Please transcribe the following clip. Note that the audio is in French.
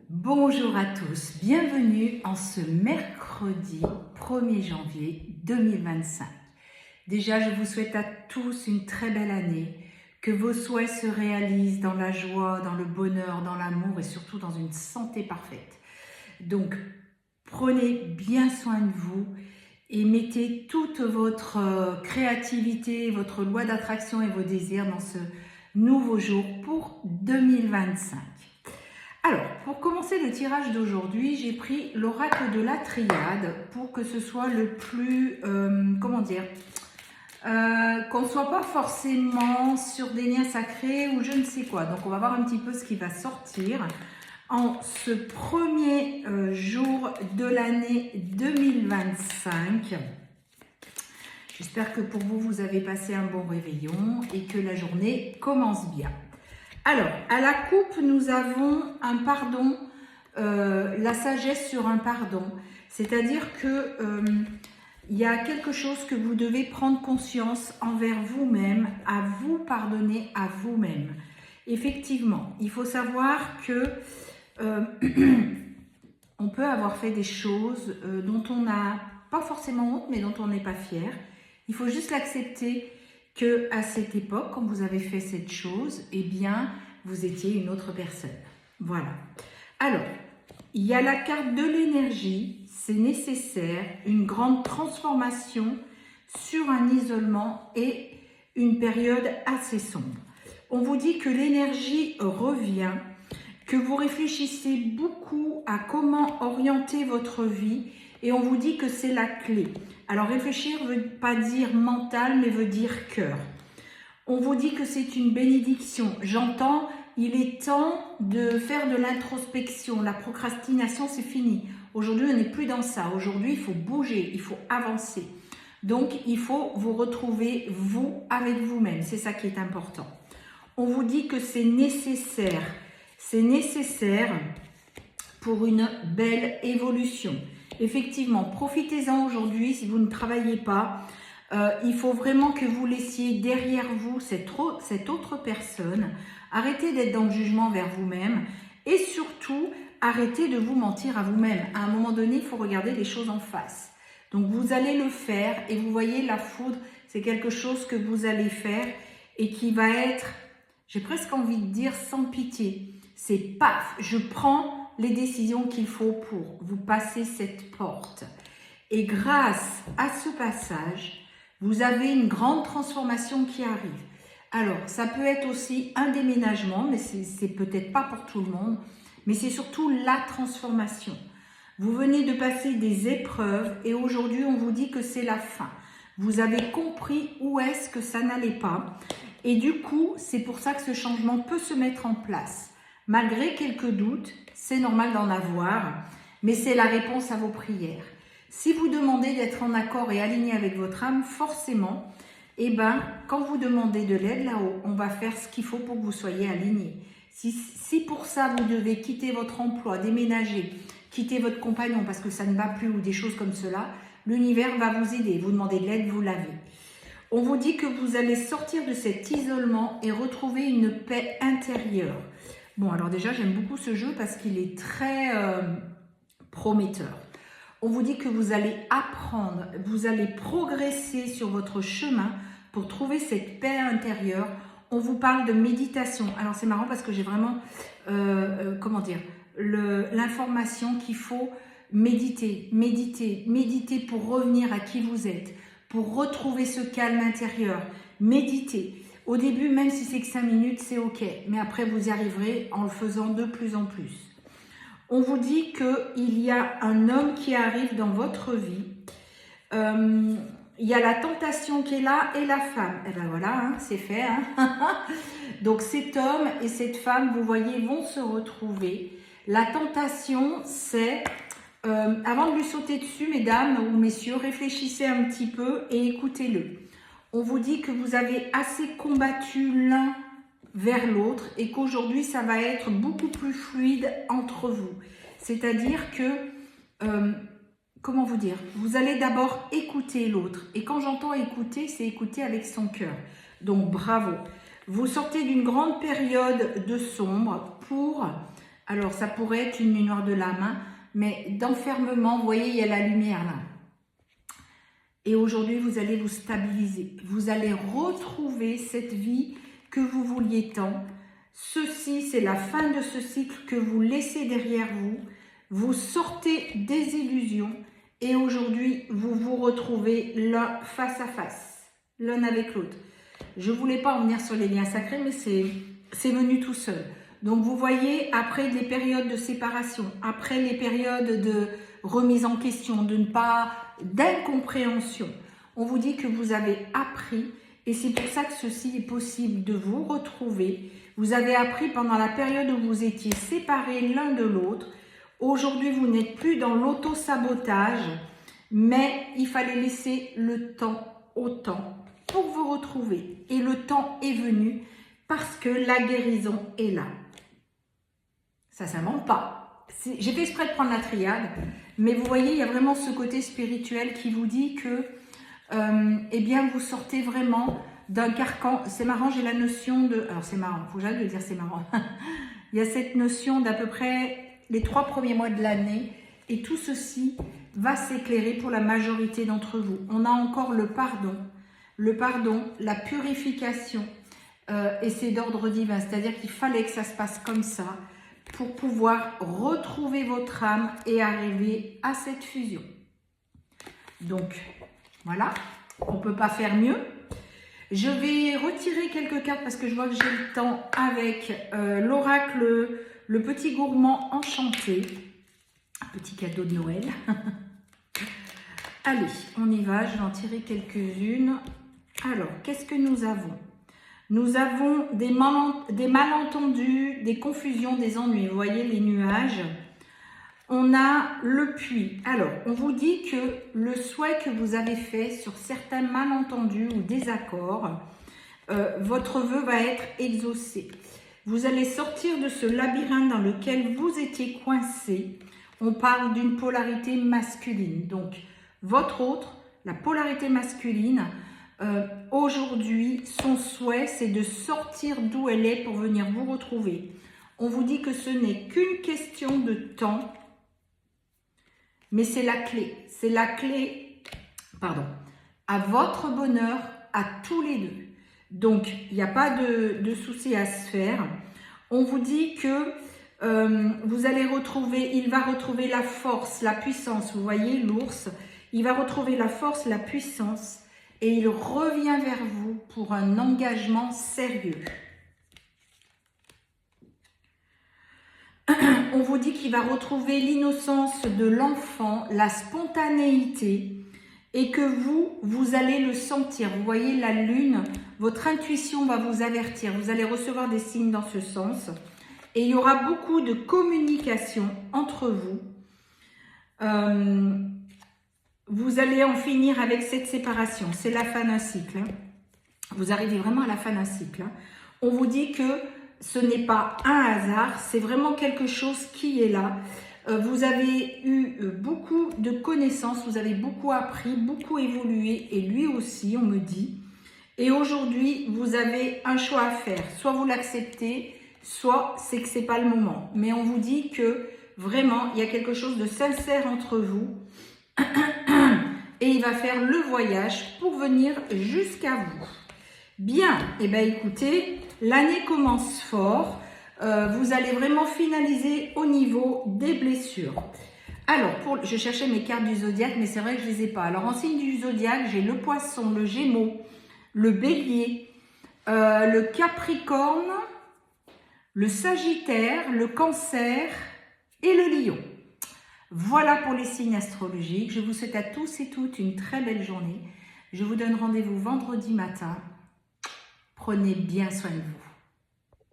Bonjour à tous, bienvenue en ce mercredi 1er janvier 2025. Déjà, je vous souhaite à tous une très belle année, que vos souhaits se réalisent dans la joie, dans le bonheur, dans l'amour et surtout dans une santé parfaite. Donc, prenez bien soin de vous et mettez toute votre créativité, votre loi d'attraction et vos désirs dans ce nouveau jour pour 2025. Alors, pour commencer le tirage d'aujourd'hui, j'ai pris l'oracle de la triade pour que ce soit le plus, qu'on ne soit pas forcément sur des liens sacrés ou je ne sais quoi. Donc, on va voir un petit peu ce qui va sortir en ce premier jour de l'année 2025. J'espère que pour vous, vous avez passé un bon réveillon et que la journée commence bien. Alors, à la coupe, nous avons un pardon, la sagesse sur un pardon. C'est-à-dire que il y a quelque chose que vous devez prendre conscience envers vous-même, à vous pardonner à vous-même. Effectivement, il faut savoir que on peut avoir fait des choses dont on n'a pas forcément honte, mais dont on n'est pas fier. Il faut juste l'accepter qu'à cette époque, quand vous avez fait cette chose, eh bien, vous étiez une autre personne. Voilà. Alors, il y a la carte de l'énergie, c'est nécessaire, une grande transformation sur un isolement et une période assez sombre. On vous dit que l'énergie revient, que vous réfléchissez beaucoup à comment orienter votre vie et on vous dit que c'est la clé. Alors réfléchir ne veut pas dire mental, mais veut dire cœur. On vous dit que c'est une bénédiction. J'entends, il est temps de faire de l'introspection. La procrastination, c'est fini. Aujourd'hui, on n'est plus dans ça. Aujourd'hui, il faut bouger, il faut avancer. Donc, il faut vous retrouver, vous, avec vous-même. C'est ça qui est important. On vous dit que c'est nécessaire. C'est nécessaire pour une belle évolution. Effectivement, profitez-en aujourd'hui si vous ne travaillez pas. Il faut vraiment que vous laissiez derrière vous cette autre personne. Arrêtez d'être dans le jugement vers vous-même et surtout, arrêtez de vous mentir à vous-même. À un moment donné, il faut regarder les choses en face. Donc, vous allez le faire et vous voyez la foudre, c'est quelque chose que vous allez faire et qui va être, j'ai presque envie de dire, sans pitié. C'est paf, je prends les décisions qu'il faut pour vous passer cette porte. Et grâce à ce passage, vous avez une grande transformation qui arrive. Alors, ça peut être aussi un déménagement, mais c'est peut-être pas pour tout le monde, mais c'est surtout la transformation. Vous venez de passer des épreuves et aujourd'hui, on vous dit que c'est la fin. Vous avez compris où est-ce que ça n'allait pas et du coup, c'est pour ça que ce changement peut se mettre en place. Malgré quelques doutes, c'est normal d'en avoir, mais c'est la réponse à vos prières. Si vous demandez d'être en accord et aligné avec votre âme, forcément, eh ben, quand vous demandez de l'aide là-haut, on va faire ce qu'il faut pour que vous soyez aligné. Si pour ça, vous devez quitter votre emploi, déménager, quitter votre compagnon parce que ça ne va plus ou des choses comme cela, l'univers va vous aider. Vous demandez de l'aide, vous l'avez. On vous dit que vous allez sortir de cet isolement et retrouver une paix intérieure. Bon, alors déjà, j'aime beaucoup ce jeu parce qu'il est très prometteur. On vous dit que vous allez apprendre, vous allez progresser sur votre chemin pour trouver cette paix intérieure. On vous parle de méditation. Alors, c'est marrant parce que j'ai vraiment, l'information qu'il faut méditer pour revenir à qui vous êtes, pour retrouver ce calme intérieur. Méditez. Au début, même si c'est que 5 minutes, c'est ok. Mais après, vous y arriverez en le faisant de plus en plus. On vous dit qu'il y a un homme qui arrive dans votre vie. Il y a la tentation qui est là et la femme. Et ben voilà, hein, c'est fait. Hein. Donc cet homme et cette femme, vous voyez, vont se retrouver. La tentation, c'est... avant de lui sauter dessus, mesdames ou messieurs, réfléchissez un petit peu et écoutez-le. On vous dit que vous avez assez combattu l'un vers l'autre et qu'aujourd'hui, ça va être beaucoup plus fluide entre vous. C'est-à-dire que, comment vous dire, vous allez d'abord écouter l'autre. Et quand j'entends écouter, c'est écouter avec son cœur. Donc, bravo. Vous sortez d'une grande période de sombre pour Alors, ça pourrait être une nuit noire de l'âme, hein, mais d'enfermement, vous voyez, il y a la lumière là. Et aujourd'hui, vous allez vous stabiliser. Vous allez retrouver cette vie que vous vouliez tant. Ceci, c'est la fin de ce cycle que vous laissez derrière vous. Vous sortez des illusions et aujourd'hui, vous vous retrouvez l'un face à face, l'un avec l'autre. Je ne voulais pas en venir sur les liens sacrés, mais c'est venu tout seul. Donc, vous voyez, après les périodes de séparation, après les périodes de remise en question, d'incompréhension, on vous dit que vous avez appris et c'est pour ça que ceci est possible de vous retrouver. Vous avez appris pendant la période où vous étiez séparés l'un de l'autre. Aujourd'hui, vous n'êtes plus dans l'auto-sabotage, mais il fallait laisser le temps au temps pour vous retrouver. Et le temps est venu parce que la guérison est là. Ça ne ment pas. J'ai fait exprès de prendre la triade, mais vous voyez, il y a vraiment ce côté spirituel qui vous dit que, eh bien, vous sortez vraiment d'un carcan. C'est marrant, j'ai la notion de... Alors, c'est marrant, il faut que j'arrête de dire c'est marrant. Il y a cette notion d'à peu près les 3 premiers mois de l'année et tout ceci va s'éclairer pour la majorité d'entre vous. On a encore le pardon, la purification et c'est d'ordre divin. C'est-à-dire qu'il fallait que ça se passe comme ça pour pouvoir retrouver votre âme et arriver à cette fusion. Donc, voilà, on ne peut pas faire mieux. Je vais retirer quelques cartes parce que je vois que j'ai le temps avec l'oracle, le petit gourmand enchanté. Un petit cadeau de Noël. Allez, on y va, je vais en tirer quelques-unes. Alors, qu'est-ce que nous avons ? Nous avons des malentendus, des confusions, des ennuis. Vous voyez les nuages. On a le puits. Alors, on vous dit que le souhait que vous avez fait sur certains malentendus ou désaccords, votre vœu va être exaucé. Vous allez sortir de ce labyrinthe dans lequel vous étiez coincé. On parle d'une polarité masculine. Donc, votre autre, la polarité masculine, aujourd'hui, son souhait, c'est de sortir d'où elle est pour venir vous retrouver. On vous dit que ce n'est qu'une question de temps, mais c'est la clé. C'est la clé, à votre bonheur, à tous les deux. Donc, il n'y a pas de souci à se faire. On vous dit que vous allez retrouver, il va retrouver la force, la puissance. Vous voyez l'ours, il va retrouver la force, la puissance. Et il revient vers vous pour un engagement sérieux. On vous dit qu'il va retrouver l'innocence de l'enfant, la spontanéité, et que vous allez le sentir. Vous voyez la lune, votre intuition va vous avertir. Vous allez recevoir des signes dans ce sens. Et il y aura beaucoup de communication entre vous. Vous allez en finir avec cette séparation. C'est la fin d'un cycle. Hein. Vous arrivez vraiment à la fin d'un cycle. Hein. On vous dit que ce n'est pas un hasard, c'est vraiment quelque chose qui est là. Vous avez eu beaucoup de connaissances, vous avez beaucoup appris, beaucoup évolué, et lui aussi, on me dit. Et aujourd'hui, vous avez un choix à faire. Soit vous l'acceptez, soit c'est que ce n'est pas le moment. Mais on vous dit que vraiment, il y a quelque chose de sincère entre vous. Et il va faire le voyage pour venir jusqu'à vous. Bien, et bien écoutez, l'année commence fort. Vous allez vraiment finaliser au niveau des blessures. Alors, je cherchais mes cartes du zodiaque, mais c'est vrai que je ne les ai pas. Alors, en signe du zodiaque, j'ai le poisson, le gémeaux, le bélier, le capricorne, le sagittaire, le cancer et le lion. Voilà pour les signes astrologiques. Je vous souhaite à tous et toutes une très belle journée. Je vous donne rendez-vous vendredi matin. Prenez bien soin de vous.